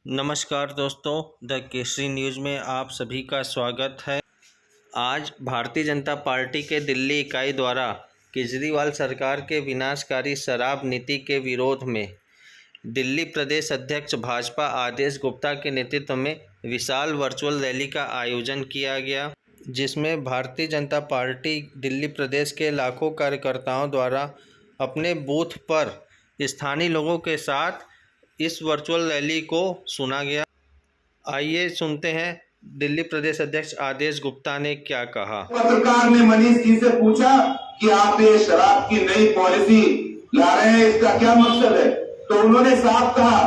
नमस्कार दोस्तों, the Kesari news में आप सभी का स्वागत है। आज भारतीय जनता पार्टी के दिल्ली इकाई द्वारा केजरीवाल सरकार के विनाशकारी शराब नीति के विरोध में दिल्ली प्रदेश अध्यक्ष भाजपा आदेश गुप्ता के नेतृत्व में विशाल वर्चुअल रैली का आयोजन किया गया, जिसमें भारतीय जनता पार्टी दिल्ली प्रदेश के लाखों कार्यकर्ताओं द्वारा अपने बूथ पर स्थानीय लोगों के साथ इस वर्चुअल रैली को सुना गया। आइए सुनते हैं दिल्ली प्रदेश अध्यक्ष आदेश गुप्ता ने क्या कहा। पत्रकार ने मनीष जी से पूछा कि आप ये शराब की नई पॉलिसी ला रहे हैं, इसका क्या मकसद है? तो उन्होंने साफ कहा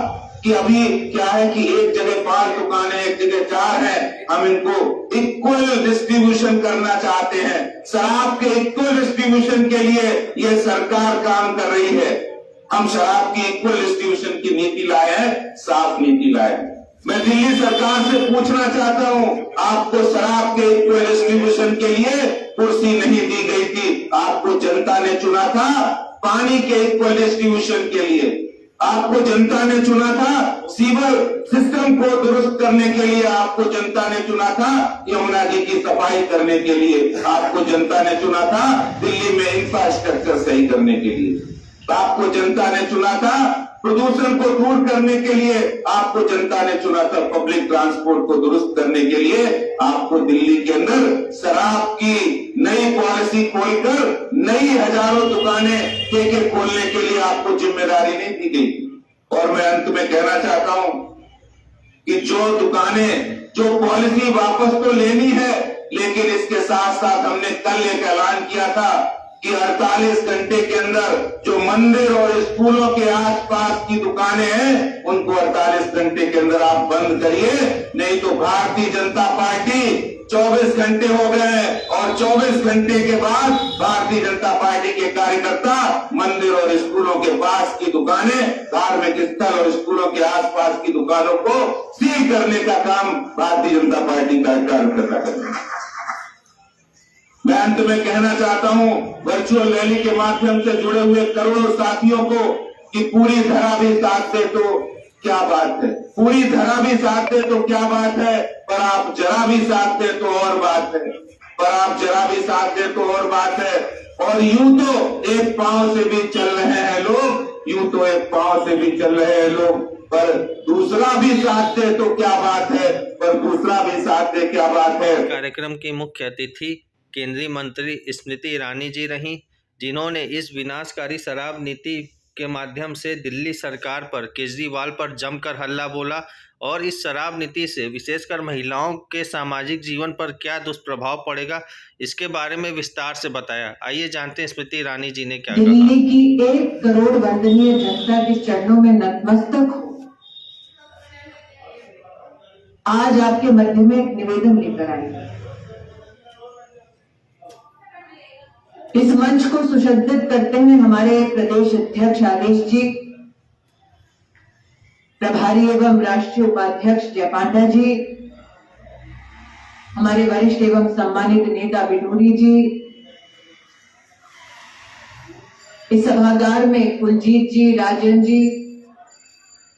कि अभी क्या है कि एक जगह 5 दुकानें, एक जगह 4 है, हम इनको इक्वल डिस्ट्रीब्यूशन करना चाहते हैं। शराब के इक्वल डिस्ट्रीब्यूशन के लिए ये सरकार काम कर रही है। हम शराब की इक्वल डिस्ट्रीब्यूशन की नीति लाए हैं, साफ नीति लाए हैं। मैं दिल्ली सरकार से पूछना चाहता हूं, आपको शराब के इक्वल डिस्ट्रीब्यूशन के लिए कुर्सी नहीं दी गई थी, आपको जनता ने चुना था पानी के इक्वल डिस्ट्रीब्यूशन के लिए, आपको जनता ने चुना था सीवर सिस्टम को दुरुस्त करने के लिए, आपको जनता ने चुना था यमुना जी की सफाई करने के लिए, आपको जनता ने चुना था दिल्ली में इंफ्रास्ट्रक्चर सही करने के लिए, आपको जनता ने चुना था प्रदूषण को दूर करने के लिए, आपको जनता ने चुना था पब्लिक ट्रांसपोर्ट को दुरुस्त करने के लिए। आपको दिल्ली के अंदर शराब की नई पॉलिसी खोलकर नई हजारों दुकानें ठेके खोलने के लिए आपको जिम्मेदारी नहीं दी गई। और मैं अंत में कहना चाहता हूं कि जो दुकानें, जो पॉलिसी वापस तो लेनी है, लेकिन इसके साथ साथ हमने कल एक ऐलान किया था कि 48 घंटे के अंदर जो मंदिर और स्कूलों के आसपास की दुकानें हैं, उनको 48 घंटे के अंदर आप बंद करिए, नहीं तो भारतीय जनता पार्टी 24 घंटे हो गए और 24 घंटे के बाद भारतीय जनता पार्टी के कार्यकर्ता मंदिर और स्कूलों के पास की दुकानें, धार्मिक स्थल और स्कूलों के आसपास की दुकानों को सील करने का काम भारतीय जनता पार्टी का कार्यकर्ता करेंगे। मैं अंत में कहना चाहता हूं वर्चुअल रैली के माध्यम से जुड़े हुए करोड़ों साथियों को कि पूरी धरा भी साथ दे तो क्या बात है, पूरी धरा भी साथ दे तो क्या बात है, पर आप जरा भी साथ दे तो और बात है, पर आप जरा भी साथ दे तो और बात है। और यूं तो एक पांव से भी चल रहे हैं लोग, यूं तो एक पांव से भी चल रहे हैं लोग, पर दूसरा भी साथ दे तो क्या बात है, पर दूसरा भी साथ दे क्या बात है। कार्यक्रम की मुख्य अतिथि केंद्रीय मंत्री स्मृति ईरानी जी रहीं, जिन्होंने इस विनाशकारी शराब नीति के माध्यम से दिल्ली सरकार पर, केजरीवाल पर जमकर हल्ला बोला और इस शराब नीति से विशेषकर महिलाओं के सामाजिक जीवन पर क्या दुष्प्रभाव पड़ेगा, इसके बारे में विस्तार से बताया। आइए जानते हैं स्मृति ईरानी जी ने क्या कहा। दिल्ली की 1 करोड़ वंदनीय जनता के चरणों में नतमस्तक हो, आज आपके मध्य में एक निवेदन लेकर आई। इस मंच को सुशोभित करते हुए हमारे प्रदेश अध्यक्ष आदेश जी, प्रभारी एवं राष्ट्रीय उपाध्यक्ष जय पांडा जी, हमारे वरिष्ठ एवं सम्मानित नेता बिनूरी जी, इस सभागार में कुलजीत जी, राजन जी,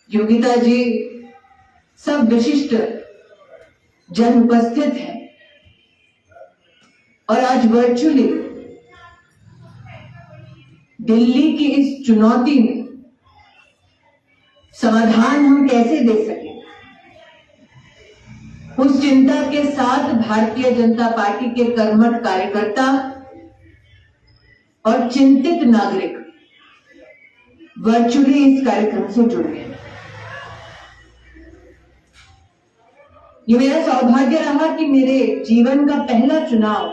योगिता जी, सब विशिष्ट जन उपस्थित हैं। और आज वर्चुअली दिल्ली की इस चुनौती में समाधान हम कैसे दे सकें, उस चिंता के साथ भारतीय जनता पार्टी के कर्मठ कार्यकर्ता और चिंतित नागरिक वर्चुअली इस कार्यक्रम से जुड़े हैं। ये मेरा सौभाग्य रहा कि मेरे जीवन का पहला चुनाव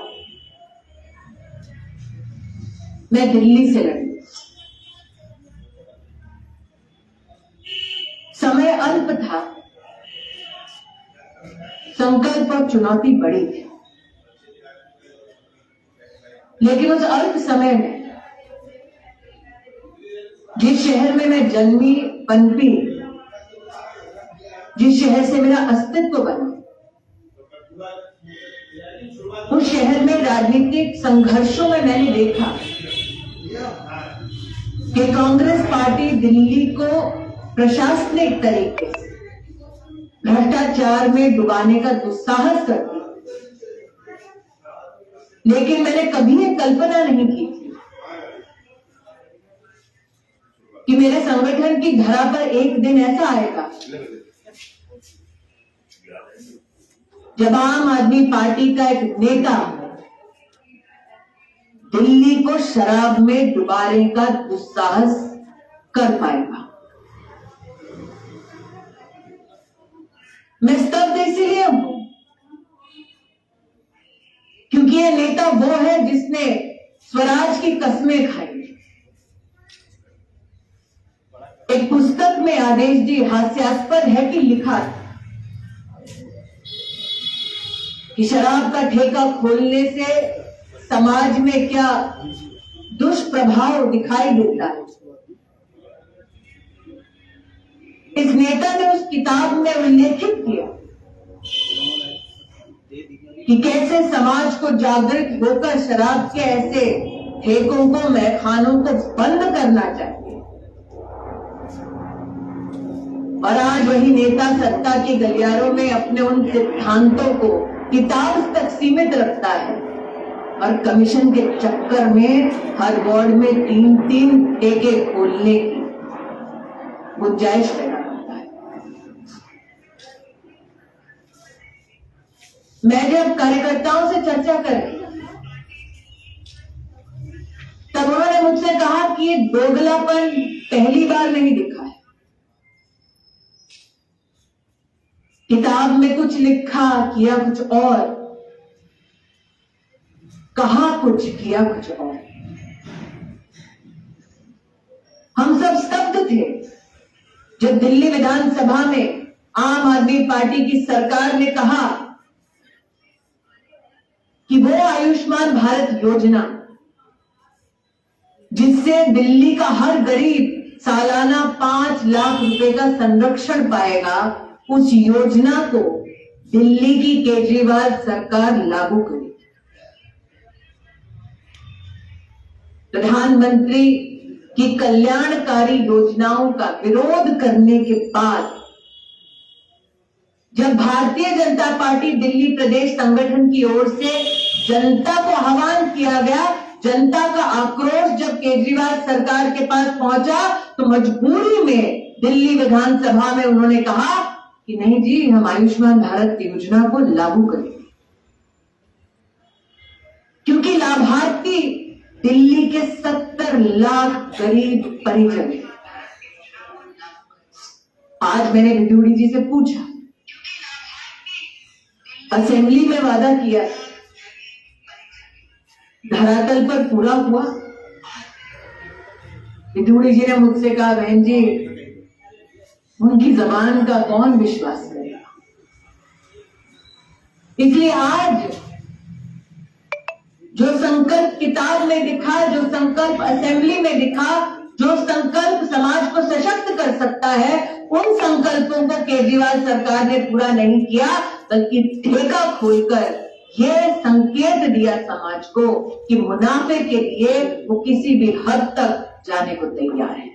मैं दिल्ली से लड़ी। समय अल्प था, संकल्प और चुनौती बड़ी थी, लेकिन उस अल्प समय में जिस शहर में मैं जन्मी पनपी, जिस शहर से मेरा अस्तित्व बना, उस शहर में राजनीतिक संघर्षों में मैंने देखा कि कांग्रेस पार्टी दिल्ली को प्रशासनिक तरीके से भ्रष्टाचार में डुबाने का दुस्साहस करती, लेकिन मैंने कभी ये कल्पना नहीं की थी कि मेरे संगठन की धरा पर एक दिन ऐसा आएगा जब आम आदमी पार्टी का एक नेता दिल्ली को शराब में डुबाने का दुस्साहस कर पाएगा। मैं स्तब्ध इसलिए हूं क्योंकि यह नेता वो है जिसने स्वराज की कस्में खाई। एक पुस्तक में आदेश जी हास्यास्पद है कि लिखा कि शराब का ठेका खोलने से समाज में क्या दुष्प्रभाव दिखाई देता है। इस नेता ने उस किताब में उल्लेखित किया कि कैसे समाज को जागृत होकर शराब के ऐसे ठेकों को, मैखानों को बंद करना चाहिए। और आज वही नेता सत्ता के गलियारों में अपने उन सिद्धांतों को किताब तक सीमित रखता है और कमीशन के चक्कर में हर वार्ड में 3-3 ठेके खोलने की गुंजाइश पैदा करता है। मैं जब कार्यकर्ताओं से चर्चा कर रही तब उन्होंने मुझसे कहा कि ये दोगलापन पहली बार नहीं दिखा है। किताब में कुछ लिखा, किया कुछ और, कहा कुछ, किया कुछ और। हम सब स्तब्ध थे जब दिल्ली विधानसभा में आम आदमी पार्टी की सरकार ने कहा कि वो आयुष्मान भारत योजना जिससे दिल्ली का हर गरीब सालाना 5 लाख रुपए का संरक्षण पाएगा, उस योजना को दिल्ली की केजरीवाल सरकार लागू करेगी। प्रधानमंत्री की कल्याणकारी योजनाओं का विरोध करने के बाद जब भारतीय जनता पार्टी दिल्ली प्रदेश संगठन की ओर से जनता को आह्वान किया गया, जनता का आक्रोश जब केजरीवाल सरकार के पास पहुंचा तो मजबूरी में दिल्ली विधानसभा में उन्होंने कहा कि नहीं जी, हम आयुष्मान भारत योजना को लागू करेंगे, क्योंकि लाभार्थी दिल्ली के 70 लाख गरीब परिजन। आज मैंने विद्युड़ी जी से पूछा, असेंबली में वादा किया, धरातल पर पूरा हुआ? विद्युड़ी जी ने मुझसे कहा, बहन जी, उनकी जबान का कौन विश्वास करेगा। इसलिए आज जो संकल्प किताब में दिखा, जो संकल्प असेंबली में दिखा, जो संकल्प समाज को सशक्त कर सकता है, उन संकल्पों को केजरीवाल सरकार ने पूरा नहीं किया, बल्कि ठेका खोलकर यह संकेत दिया समाज को कि मुनाफे के लिए वो किसी भी हद तक जाने को तैयार है।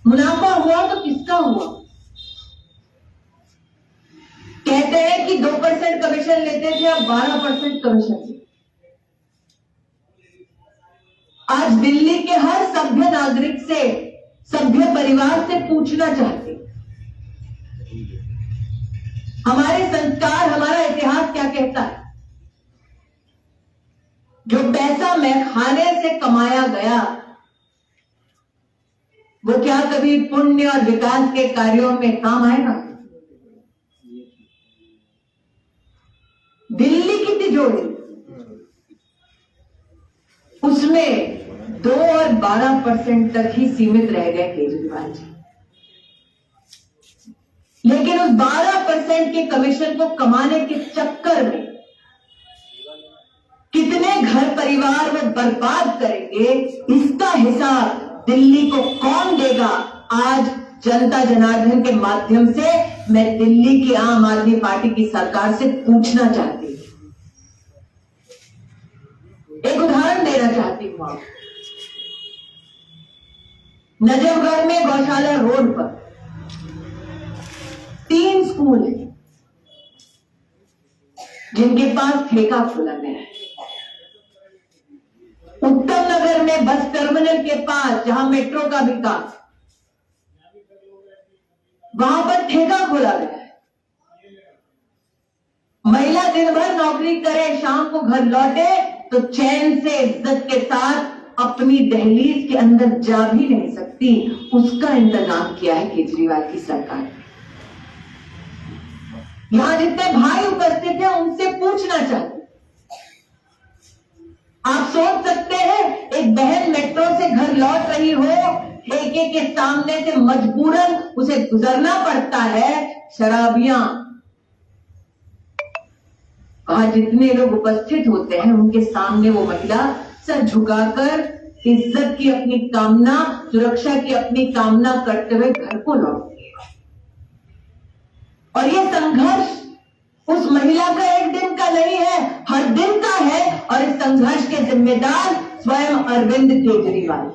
मुनाफा हुआ तो किसका हुआ? कहते हैं कि 2% कमीशन लेते थे, अब 12% कमीशन लेते। आज दिल्ली के हर सभ्य नागरिक से, सभ्य परिवार से पूछना चाहते हैं, हमारे संस्कार, हमारा इतिहास क्या कहता है? जो पैसा मैखाने से कमाया गया वो क्या कभी पुण्य और विकास के कार्यों में काम आएगा? दिल्ली की तिजोरी, उसमें 2 और 12% तक ही सीमित रह गए केजरीवाल जी। लेकिन उस 12% के कमीशन को कमाने के चक्कर में कितने घर परिवार वो बर्बाद करेंगे, इसका हिसाब दिल्ली को कौन देगा? आज जनता जनार्दन के माध्यम से मैं दिल्ली की आम आदमी पार्टी की सरकार से पूछना चाहती हूं, एक उदाहरण देना चाहती हूं। नजफगढ़ में गौशाला रोड पर 3 स्कूल हैं जिनके पास ठेका खोला गया है। उत्तम नगर में बस टर्मिनल के पास जहां मेट्रो का भी काम, वहां पर ठेका खोला गया है। महिला दिन भर नौकरी करे, शाम को घर लौटे तो चैन से इज्जत के साथ अपनी दहलीज के अंदर जा भी नहीं सकती, उसका इंतजाम किया है केजरीवाल की सरकार ने। यहां जितने भाई उपस्थित हैं उनसे पूछना चाहते, आप सोच सकते हैं एक बहन मेट्रो से घर लौट रही हो, ठेके के सामने से मजबूरन उसे गुजरना पड़ता है, शराबियां, वहां जितने लोग उपस्थित होते हैं उनके सामने वो महिला सर झुकाकर इज्जत की अपनी कामना, सुरक्षा की अपनी कामना करते हुए घर को लौटती है। और ये संघर्ष उस महिला का एक दिन का नहीं है, हर दिन का है, और इस संघर्ष के जिम्मेदार स्वयं अरविंद केजरीवाल।